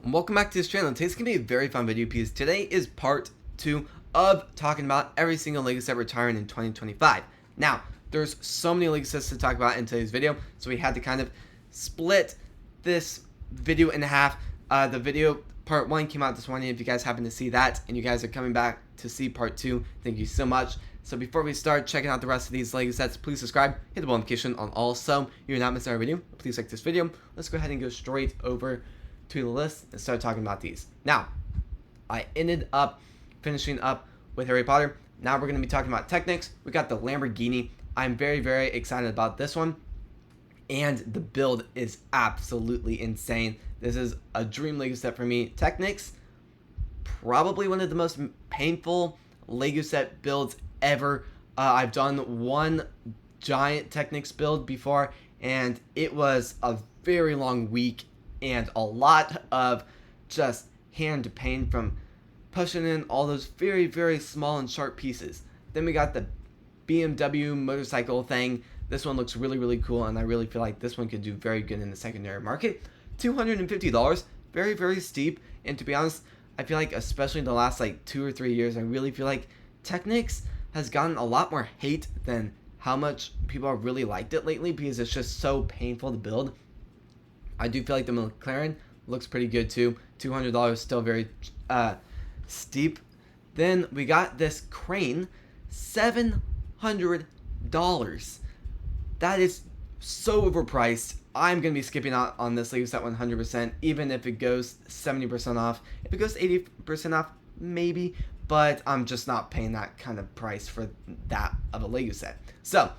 Welcome back to this channel. Today's gonna be a very fun video because today is part 2 of talking about every single LEGO set retiring in 2025. Now, there's so many LEGO sets to talk about in today's video, so we had to kind of split this video in half. The video part 1 came out this morning. If you guys happen to see that and you guys are coming back to see part 2, thank you so much. So before we start checking out the rest of these LEGO sets, please subscribe, hit the bell notification on all so you're not missing our video. Please like this video. Let's go ahead and go straight over to the list and start talking about these. Now, I ended up finishing up with Harry Potter. Now we're going to be talking about Technics. We got the Lamborghini. I'm very, very excited about this one. And the build is absolutely insane. This is a dream LEGO set for me. Technics, probably one of the most painful LEGO set builds ever. I've done one giant Technics build before, and it was a very long week and a lot of just hand pain from pushing in all those very, very small and sharp pieces. Then we got the BMW motorcycle thing. This one looks really, really cool, and I really feel like this one could do very good in the secondary market. $250, very, very steep. And to be honest, I feel like especially in the last like 2 or 3 years, I really feel like Technics has gotten a lot more hate than how much people have really liked it lately because it's just so painful to build. I do feel like the McLaren looks pretty good too. $200, still very steep. Then we got this crane, $700. That is so overpriced. I'm going to be skipping out on this LEGO set 100%, even if it goes 70% off. If it goes 80% off, maybe, but I'm just not paying that kind of price for that of a LEGO set. So,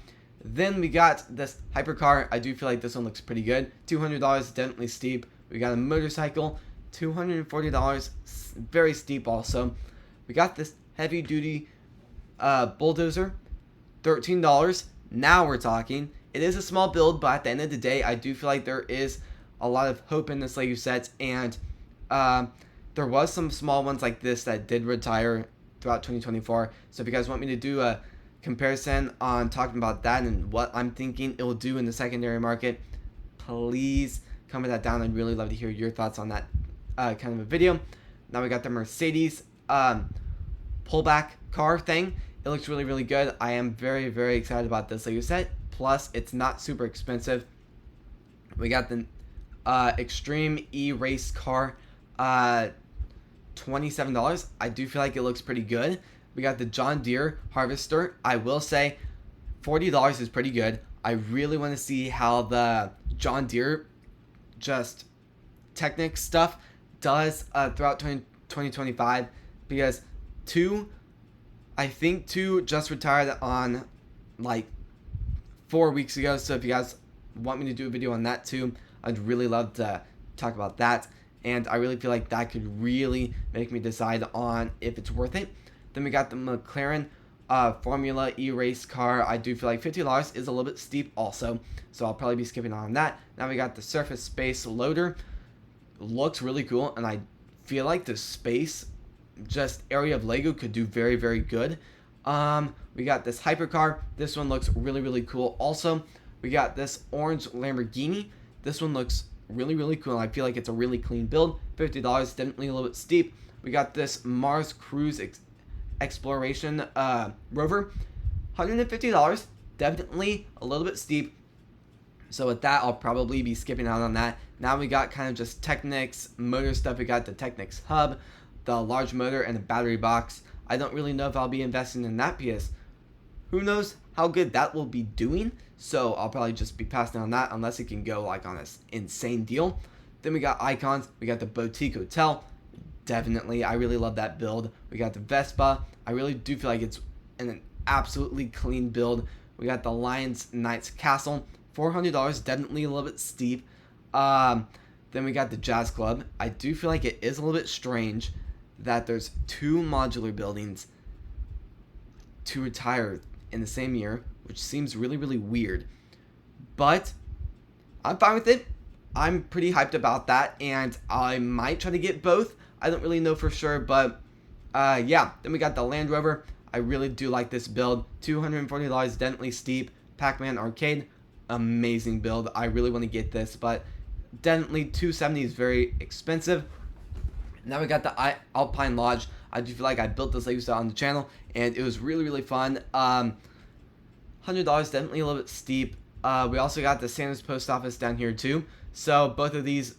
then we got this hypercar. I do feel like this one looks pretty good. $200, definitely steep. We got a motorcycle, $240, very steep also. We got this heavy duty bulldozer, $13. Now we're talking. It is a small build, but at the end of the day, I do feel like there is a lot of hope in this LEGO set, and there was some small ones like this that did retire throughout 2024. So if you guys want me to do a comparison on talking about that and what I'm thinking it will do in the secondary market, please comment that down. I'd really love to hear your thoughts on that kind of a video. Now we got the Mercedes pullback car thing. It looks really, really good. I am very, very excited about this LEGO set. Plus, it's not super expensive. We got the Extreme E race car, $27. I do feel like it looks pretty good. We got the John Deere Harvester. I will say $40 is pretty good. I really want to see how the John Deere just Technics stuff does throughout 2025, because I think two just retired on like 4 weeks ago. So if you guys want me to do a video on that too, I'd really love to talk about that. And I really feel like that could really make me decide on if it's worth it. Then we got the McLaren Formula E race car. I do feel like $50 is a little bit steep also, so I'll probably be skipping on that. Now we got the Surface Space Loader. Looks really cool, and I feel like the space just area of LEGO could do very, very good. We got this hypercar. This one looks really, really cool also. We got this orange Lamborghini. This one looks really, really cool. I feel like it's a really clean build. $50, definitely a little bit steep. We got this Mars Cruise Exploration rover, $150, definitely a little bit steep. So with that, I'll probably be skipping out on that. Now we got kind of just Technics motor stuff. We got the Technics hub, the large motor, and the battery box. I don't really know if I'll be investing in that because who knows how good that will be doing. So I'll probably just be passing on that unless it can go like on an insane deal. Then we got icons. We got the Boutique Hotel. Definitely, I really love that build. We got the Vespa. I really do feel like it's an absolutely clean build. We got the Lions Knights Castle, $400, definitely a little bit steep. Then we got the Jazz Club. I do feel like it is a little bit strange that there's 2 modular buildings to retire in the same year, which seems really, really weird. But I'm fine with it. I'm pretty hyped about that, and I might try to get both. I don't really know for sure, but yeah. Then we got the Land Rover. I really do like this build. $240, definitely steep. Pac-Man Arcade, amazing build. I really want to get this, but definitely $270 is very expensive. Now we got the Alpine Lodge. I do feel like I built this Lego set on the channel, and it was really, really fun. $100, definitely a little bit steep. We also got the Santa's Post Office down here too. So both of these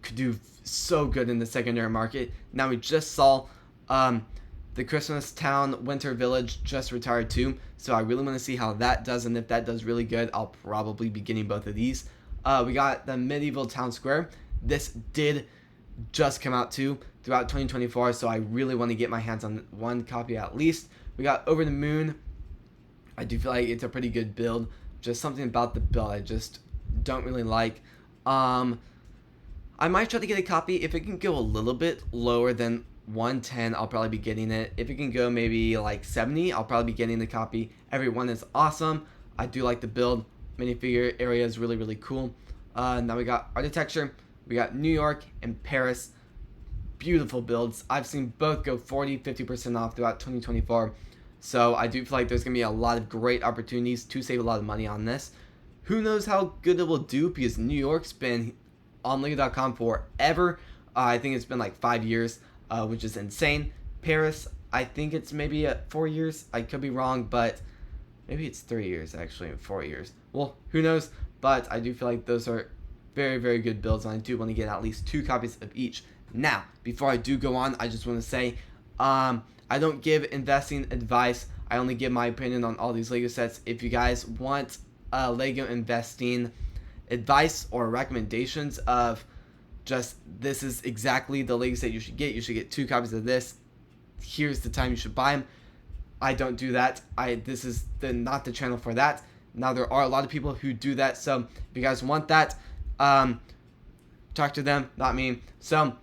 could do so good in the secondary market. Now we just saw the Christmas Town Winter Village just retired too. So I really want to see how that does, and if that does really good, I'll probably be getting both of these. We got the Medieval Town Square. This did just come out too throughout 2024, so I really want to get my hands on one copy at least. We got Over the Moon. I do feel like it's a pretty good build. Just something about the build I just don't really like. I might try to get a copy. If it can go a little bit lower than 110, I'll probably be getting it. If it can go maybe like 70, I'll probably be getting the copy. Everyone is awesome. I do like the build. Minifigure area is really, really cool. Now we got architecture. We got New York and Paris. Beautiful builds. I've seen both go 40-50% off throughout 2024. So I do feel like there's going to be a lot of great opportunities to save a lot of money on this. Who knows how good it will do, because New York's been on Lego.com forever. I think it's been like 5 years, which is insane. Paris, I think it's maybe 4 years. I could be wrong, but maybe it's 3 years actually, 4 years. Well, who knows? But I do feel like those are very, very good builds, and I do want to get at least 2 copies of each. Now, before I do go on, I just want to say, I don't give investing advice. I only give my opinion on all these Lego sets. If you guys want Lego investing advice or recommendations of just this is exactly the Lego set you should get 2 copies of this, here's the time you should buy them, I don't do that. This is not the channel for that. Now there are a lot of people who do that, so if you guys want that, talk to them, not me. So,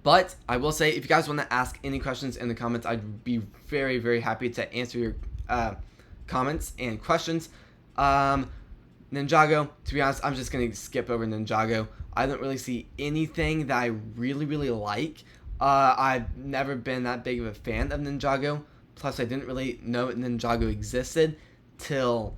but I will say, if you guys want to ask any questions in the comments, I'd be very, very happy to answer your comments and questions. Ninjago, to be honest, I'm just going to skip over Ninjago. I don't really see anything that I really, really like. I've never been that big of a fan of Ninjago. Plus, I didn't really know Ninjago existed till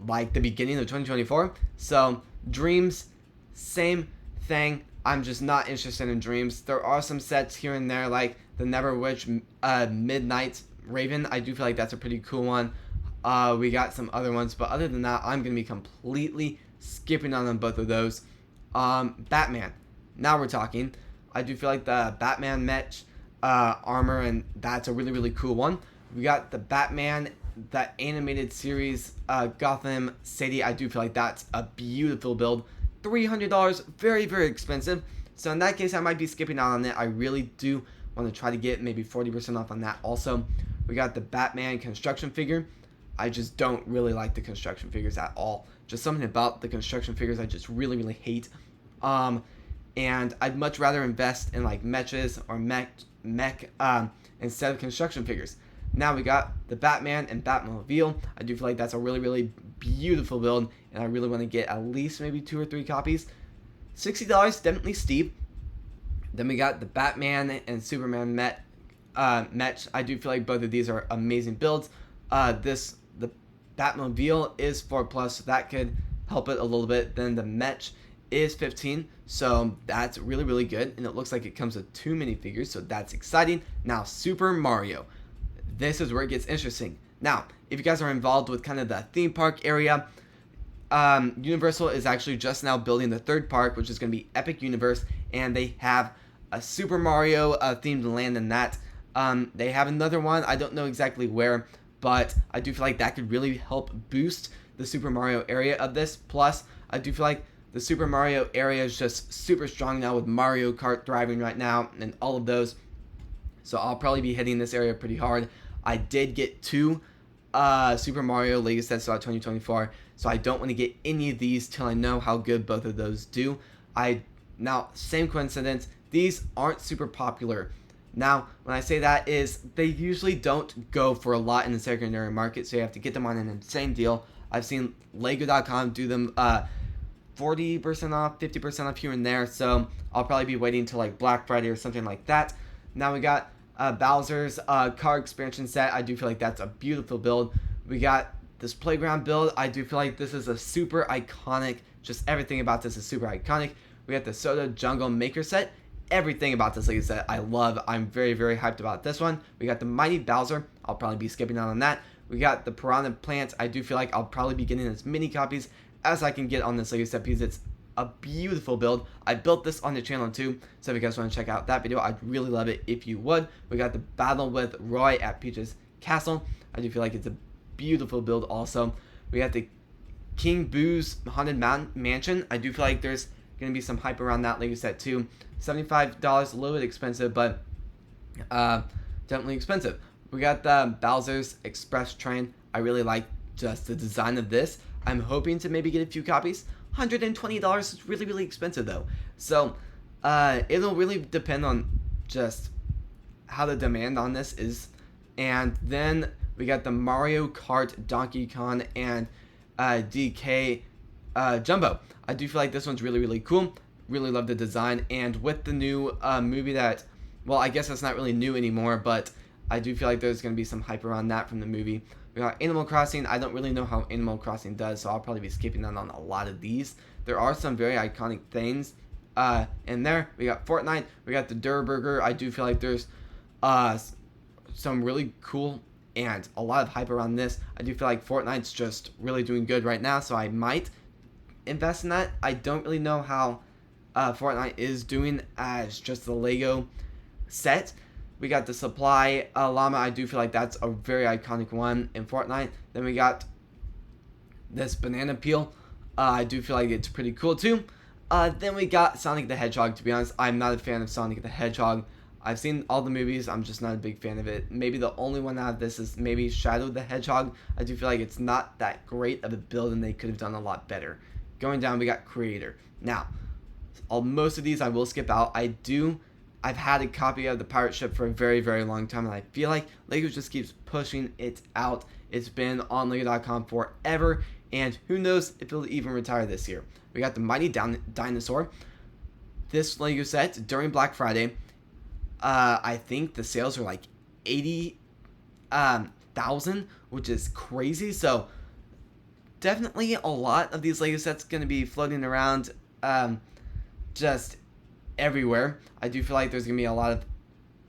like the beginning of 2024. So, Dreams, same thing. I'm just not interested in Dreams. There are some sets here and there, like the Never Witch Midnight Raven. I do feel like that's a pretty cool one. We got some other ones, but other than that, I'm going to be completely skipping on both of those. Batman. Now we're talking. I do feel like the Batman Mech armor, and that's a really, really cool one. We got the Batman, that animated series, Gotham City. I do feel like that's a beautiful build. $300, very, very expensive. So in that case, I might be skipping out on it. I really do want to try to get maybe 40% off on that also. We got the Batman construction figure. I just don't really like the construction figures at all. Just something about the construction figures I just really, really hate. And I'd much rather invest in like mechas or mech instead of construction figures. Now we got the Batman and Batmobile. I do feel like that's a really, really beautiful build, and I really want to get at least maybe 2 or 3 copies. $60, definitely steep. Then we got the Batman and Superman Mech. I do feel like both of these are amazing builds. The Batmobile is 4+, so that could help it a little bit. Then the Mech is 15, so that's really, really good, and it looks like it comes with 2 minifigures, so that's exciting. Now, Super Mario. This is where it gets interesting. Now, if you guys are involved with kind of the theme park area, Universal is actually just now building the 3rd park, which is going to be Epic Universe, and they have a Super Mario themed land in that. They have another one, I don't know exactly where, but I do feel like that could really help boost the Super Mario area of this. Plus, I do feel like the Super Mario area is just super strong now with Mario Kart thriving right now and all of those. So I'll probably be hitting this area pretty hard. I did get 2 Super Mario Lego sets throughout 2024, so I don't want to get any of these till I know how good both of those do. Now, same coincidence, these aren't super popular. Now, when I say that is, they usually don't go for a lot in the secondary market, so you have to get them on an insane deal. I've seen Lego.com do them 40% off, 50% off here and there, so I'll probably be waiting until like Black Friday or something like that. Now we got Bowser's car expansion set. I do feel like that's a beautiful build. We got this playground build. I do feel like this is a super iconic, just everything about this is super iconic. We got the Soda Jungle Maker set. everything about this Lego set I love. I'm very, very hyped about this one. We got the Mighty Bowser. I'll probably be skipping out on that. We got the Piranha Plants. I do feel like I'll probably be getting as many copies as I can get on this Lego set because it's a beautiful build. I built this on the channel too, so if you guys want to check out that video, I'd really love it if you would. We got the Battle with Roy at Peach's Castle. I do feel like it's a beautiful build also. We got the King Boo's Haunted Mansion. I do feel like there's going to be some hype around that Lego set too. $75, a little bit expensive, but definitely expensive. We got the Bowser's Express Train. I really like just the design of this. I'm hoping to maybe get a few copies. $120 is really, really expensive though. So it'll really depend on just how the demand on this is. And then we got the Mario Kart, Donkey Kong, and DK Jumbo. I do feel like this one's really, really cool. Really love the design. And with the new movie that, well, I guess it's not really new anymore, but I do feel like there's going to be some hype around that from the movie. We got Animal Crossing. I don't really know how Animal Crossing does, so I'll probably be skipping out on a lot of these. There are some very iconic things in there. We got Fortnite. We got the Durr Burger. I do feel like there's some really cool and a lot of hype around this. I do feel like Fortnite's just really doing good right now, so I might invest in that. I don't really know how Fortnite is doing as just the Lego set. We got the Supply Llama. I do feel like that's a very iconic one in Fortnite. Then we got this Banana Peel. I do feel like it's pretty cool too. Then we got Sonic the Hedgehog. To be honest, I'm not a fan of Sonic the Hedgehog. I've seen all the movies. I'm just not a big fan of it. Maybe the only one out of this is maybe Shadow the Hedgehog. I do feel like it's not that great of a build and they could have done a lot better. Going down, we got Creator. Now, most of these I will skip out. I've had a copy of the pirate ship for a very, very long time, and I feel like LEGO just keeps pushing it out. It's been on LEGO.com forever, and who knows if it'll even retire this year. We got the Mighty Dinosaur. This LEGO set, during Black Friday, I think the sales are like 80,000, which is crazy, so definitely a lot of these LEGO sets going to be floating around just everywhere. I do feel like there's going to be a lot of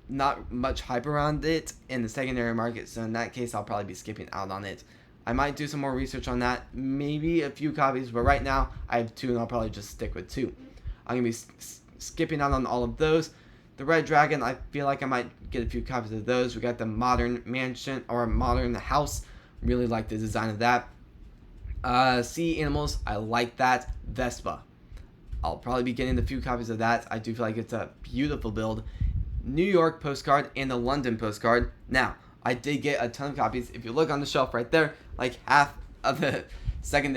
not much hype around it in the secondary market, so in that case I'll probably be skipping out on it. I might do some more research on that, maybe a few copies, but right now I have 2 and I'll probably just stick with 2. I'm going to be skipping out on all of those. The Red Dragon, I feel like I might get a few copies of those. We got the Modern Mansion, or Modern House. Really like the design of that. Sea Animals, I like that. Vespa, I'll probably be getting a few copies of that. I do feel like it's a beautiful build. New York postcard and the London postcard. Now, I did get a ton of copies. If you look on the shelf right there, like half of the second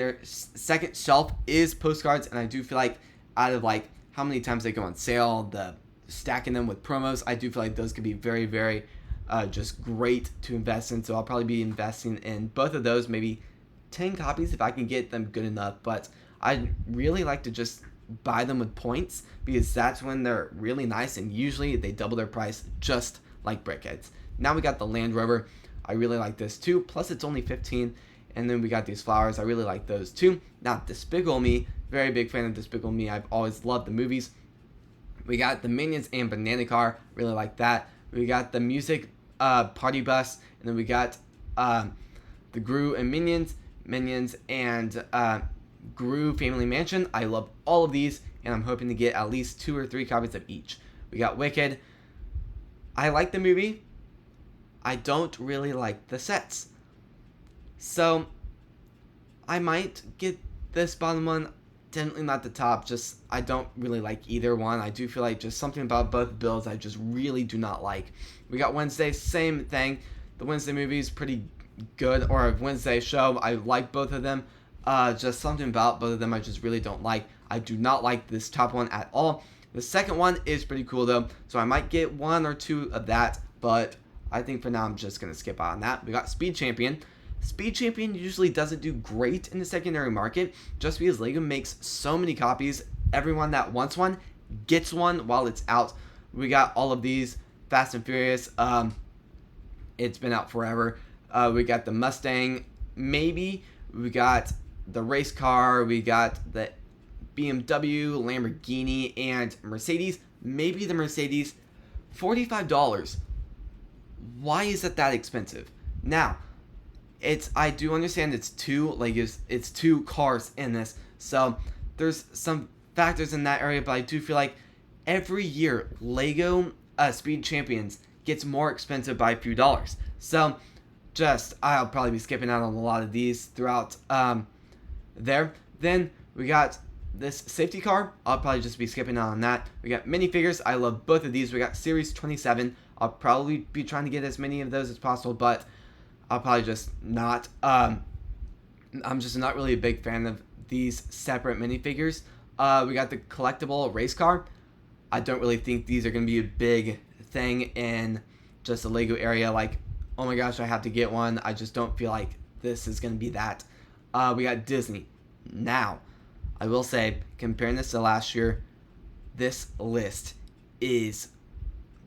shelf is postcards, and I do feel like out of like how many times they go on sale, the stacking them with promos, I do feel like those could be very, very just great to invest in. So I'll probably be investing in both of those, maybe 10 copies if I can get them good enough. But I'd really like to just buy them with points, because that's when they're really nice, and usually they double their price, just like BrickHeadz. Now we got the Land Rover. I really like this too, plus it's only 15. And then we got these flowers. I really like those too. Now, Despicable Me, very big fan of Despicable Me. I've always loved the movies. We got the Minions and Banana Car, really like that. We got the Music Party Bus, and then we got the Gru and Minions and Gru Family Mansion. I love all of these, and I'm hoping to get at least 2 or 3 copies of each. We got Wicked. I like the movie. I don't really like the sets. So, I might get this bottom one. Definitely not the top. Just, I don't really like either one. I do feel like just something about both builds I just really do not like. We got Wednesday, same thing. The Wednesday movie is pretty good, or a Wednesday show. I like both of them. Just something about both of them I just really don't like. I do not like this top one at all. The second one is pretty cool though, so I might get 1 or 2 of that, but I think for now I'm just going to skip out on that. We got Speed Champion. Speed Champion usually doesn't do great in the secondary market, just because LEGO makes so many copies. Everyone that wants one gets one while it's out. We got all of these. Fast and Furious, it's been out forever. We got the Mustang, maybe. We got the race car. We got the BMW, Lamborghini, and Mercedes. maybe the Mercedes. $45. Why is it that expensive? Now, I do understand it's it's two cars in this, so there's some factors in that area, but I do feel like every year Lego Speed Champions gets more expensive by a few dollars. So I'll probably be skipping out on a lot of these throughout there. Then we got this safety car. I'll probably just be skipping out on that. We got minifigures. I love both of these. We got Series 27. I'll probably be trying to get as many of those as possible, but I'll probably just not. I'm just not really a big fan of these separate minifigures. We got the collectible race car. I don't really think these are going to be a big thing in just the Lego area. Like, oh my gosh, I have to get one. I just don't feel like this is going to be that. We got Disney. Now, I will say, comparing this to last year, this list is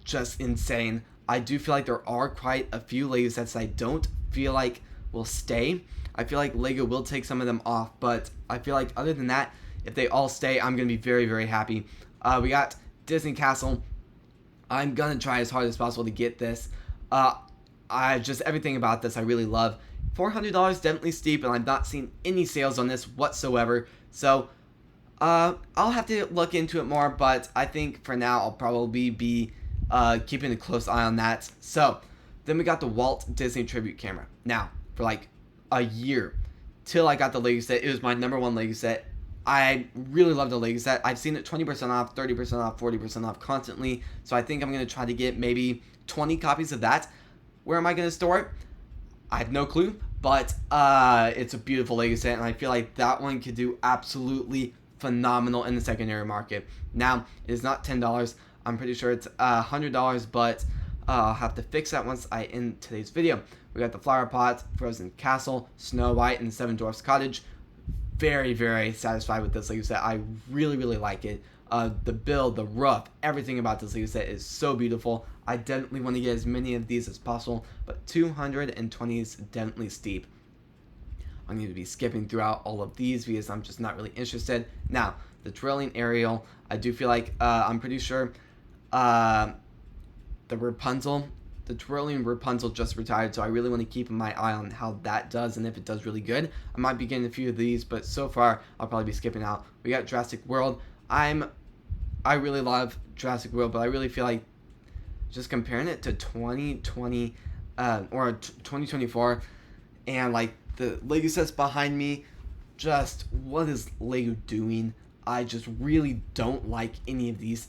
just insane. I do feel like there are quite a few Lego sets that I don't feel like will stay. I feel like Lego will take some of them off, but I feel like other than that, if they all stay, I'm going to be very, very happy. We got Disney Castle. I'm going to try as hard as possible to get this. Everything about this I really love. $400 definitely steep, and I've not seen any sales on this whatsoever. So, I'll have to look into it more, but I think for now I'll probably be keeping a close eye on that. So, then we got the Walt Disney Tribute Camera. Now, for like a year, till I got the Lego set, it was my number one Lego set. I really love the Lego set. I've seen it 20% off, 30% off, 40% off constantly. So I think I'm going to try to get maybe 20 copies of that. Where am I going to store it? I have no clue, but it's a beautiful Lego set, and I feel like that one could do absolutely phenomenal in the secondary market. Now, it is not $10. I'm pretty sure it's $100, but I'll have to fix that once I end today's video. We got the Flower Pot, Frozen Castle, Snow White, and Seven Dwarfs Cottage. Very, very satisfied with this Lego set. I really, really like it. The build, the roof, everything about this Lego set is so beautiful. I definitely want to get as many of these as possible, but 220 is definitely steep. I'm going to be skipping throughout all of these because I'm just not really interested. Now, the Twirling Ariel, I do feel like, I'm pretty sure, the Rapunzel, the Twirling Rapunzel just retired, so I really want to keep my eye on how that does, and if it does really good. I might be getting a few of these, but so far, I'll probably be skipping out. We got Jurassic World. I really love Jurassic World, but I really feel like just comparing it to 2020 or 2024, and like the Lego sets behind me, just what is Lego doing? I just really don't like any of these.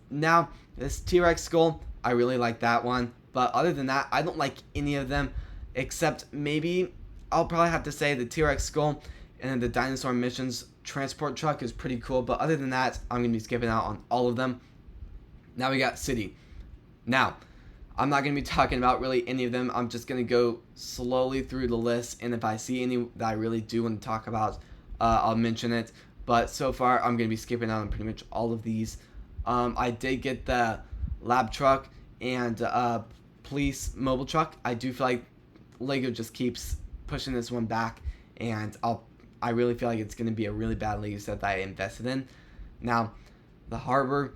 Now, this T-Rex skull, I really like that one, but other than that, I don't like any of them, except maybe I'll probably have to say the T-Rex skull and the Dinosaur Missions transport truck is pretty cool, but other than that, I'm going to be skipping out on all of them. Now we got City. Now, I'm not going to be talking about really any of them. I'm just going to go slowly through the list, and if I see any that I really do want to talk about, I'll mention it. But so far, I'm going to be skipping out on pretty much all of these. I did get the lab truck and police mobile truck. I do feel like Lego just keeps pushing this one back, and I really feel like it's going to be a really bad Lego set that I invested in. Now, the harbor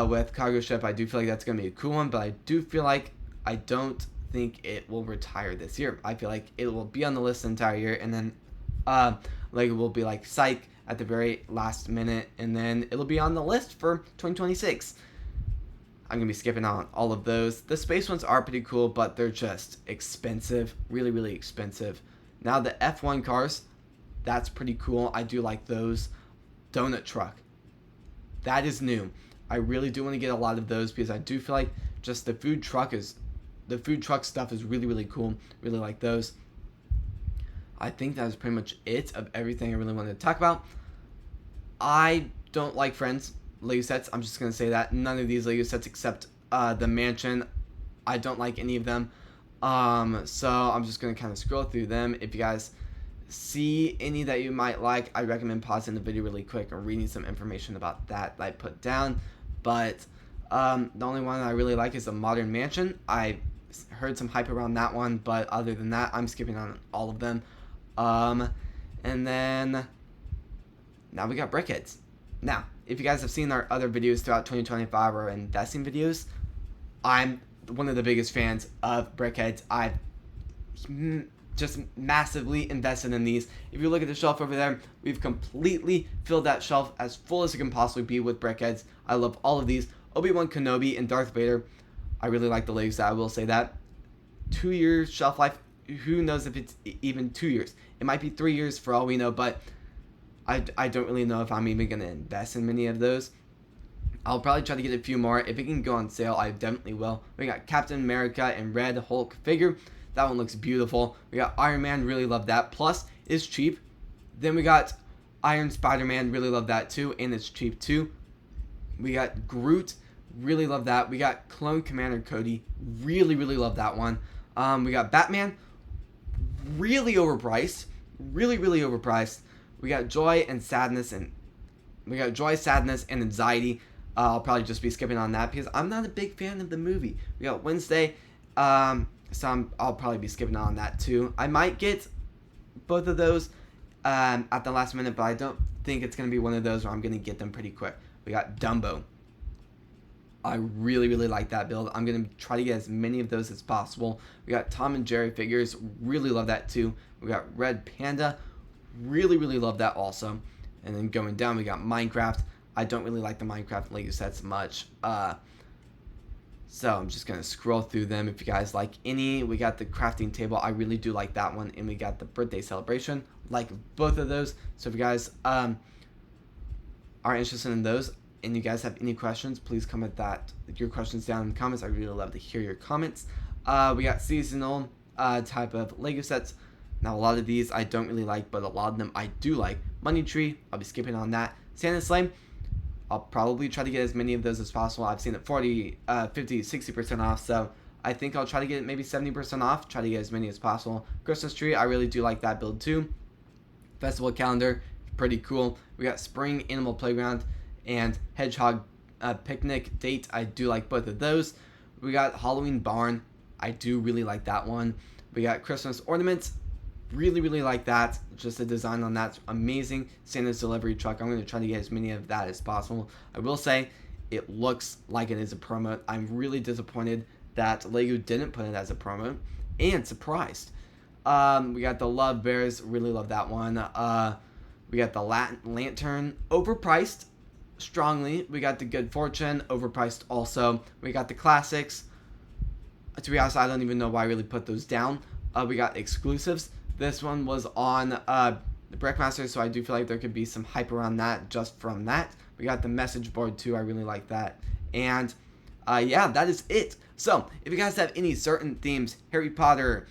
with cargo ship, I do feel like that's going to be a cool one, but I do feel like I don't think it will retire this year. I feel like it will be on the list the entire year, and then Lego will be like, psych, at the very last minute, and then it'll be on the list for 2026. I'm going to be skipping on all of those. The space ones are pretty cool, but they're just expensive. Really, really expensive. Now, the F1 cars, that's pretty cool. I do like those. Donut truck. That is new. I really do want to get a lot of those because I do feel like just the food truck stuff is really, really cool. Really like those. I think that is pretty much it of everything I really wanted to talk about. I don't like Friends Lego sets. I'm just going to say that. None of these Lego sets except the mansion. I don't like any of them. So I'm just going to kind of scroll through them. If you guys see any that you might like, I recommend pausing the video really quick and reading some information about that I put down. But the only one I really like is the Modern Mansion. I heard some hype around that one, but other than that, I'm skipping on all of them. And then now we got Brickheads. Now, if you guys have seen our other videos throughout 2025 or investing videos, I'm one of the biggest fans of BrickHeadz. I've just massively invested in these. If you look at the shelf over there, we've completely filled that shelf as full as it can possibly be with BrickHeadz. I love all of these. Obi-Wan Kenobi and Darth Vader, I really like the Legos. I will say that. 2 years shelf life. Who knows if it's even 2 years? It might be 3 years for all we know, but I don't really know if I'm even going to invest in many of those. I'll probably try to get a few more. If it can go on sale, I definitely will. We got Captain America and Red Hulk figure. That one looks beautiful. We got Iron Man, really love that. Plus, it's cheap. Then we got Iron Spider-Man, really love that too, and it's cheap too. We got Groot, really love that. We got Clone Commander Cody, really love that one. We got Batman, really overpriced. Really overpriced. We got Joy, Sadness, and Anxiety. I'll probably just be skipping on that because I'm not a big fan of the movie. We got Wednesday, so I'll probably be skipping on that too. I might get both of those at the last minute, but I don't think it's going to be one of those where I'm going to get them pretty quick. We got Dumbo. I really like that build. I'm going to try to get as many of those as possible. We got Tom and Jerry figures. Really love that too. We got Red Panda. Really love that also. And then going down, we got Minecraft. I don't really like the Minecraft Lego sets much. So I'm just going to scroll through them if you guys like any. We got the crafting table. I really do like that one. And we got the birthday celebration. Like both of those. So if you guys are interested in those and you guys have any questions, please comment your questions down in the comments. I really love to hear your comments. We got seasonal type of Lego sets. Now a lot of these I don't really like, but a lot of them I do like. Money Tree, I'll be skipping on that. Santa Sleigh, I'll probably try to get as many of those as possible. I've seen it 40, 50, 60% off, so I think I'll try to get it maybe 70% off. Try to get as many as possible. Christmas Tree, I really do like that build too. Festival Calendar, pretty cool. We got Spring Animal Playground and Hedgehog Picnic Date. I do like both of those. We got Halloween Barn. I do really like that one. We got Christmas Ornaments. Really like that. Just the design on that's amazing. Santa's delivery truck. I'm going to try to get as many of that as possible. I will say it looks like it is a promo. I'm really disappointed that Lego didn't put it as a promo, and surprised. We got the Love Bears. Really love that one. We got the Lantern. Overpriced strongly. We got the Good Fortune. Overpriced also. We got the Classics. To be honest, I don't even know why I really put those down. We got exclusives. This one was on the Brickmaster, so I do feel like there could be some hype around that just from that. We got the message board too. I really like that. And yeah, that is it. So if you guys have any certain themes, Harry Potter,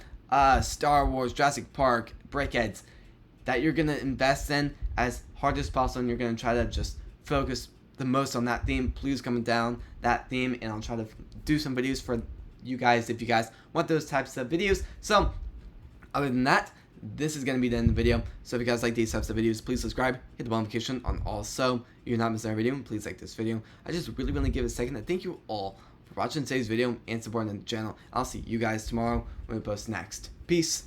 Star Wars, Jurassic Park, BrickHeadz, that you're going to invest in as hard as possible, and you're going to try to just focus the most on that theme, please comment down that theme, and I'll try to do some videos for you guys if you guys want those types of videos. So other than that, this is going to be the end of the video. So if you guys like these types of videos, please subscribe, hit the bell notification on also. You're not missing our video, please like this video. I just really want to give a second to thank you all for watching today's video and supporting the channel. I'll see you guys tomorrow when we post next. Peace.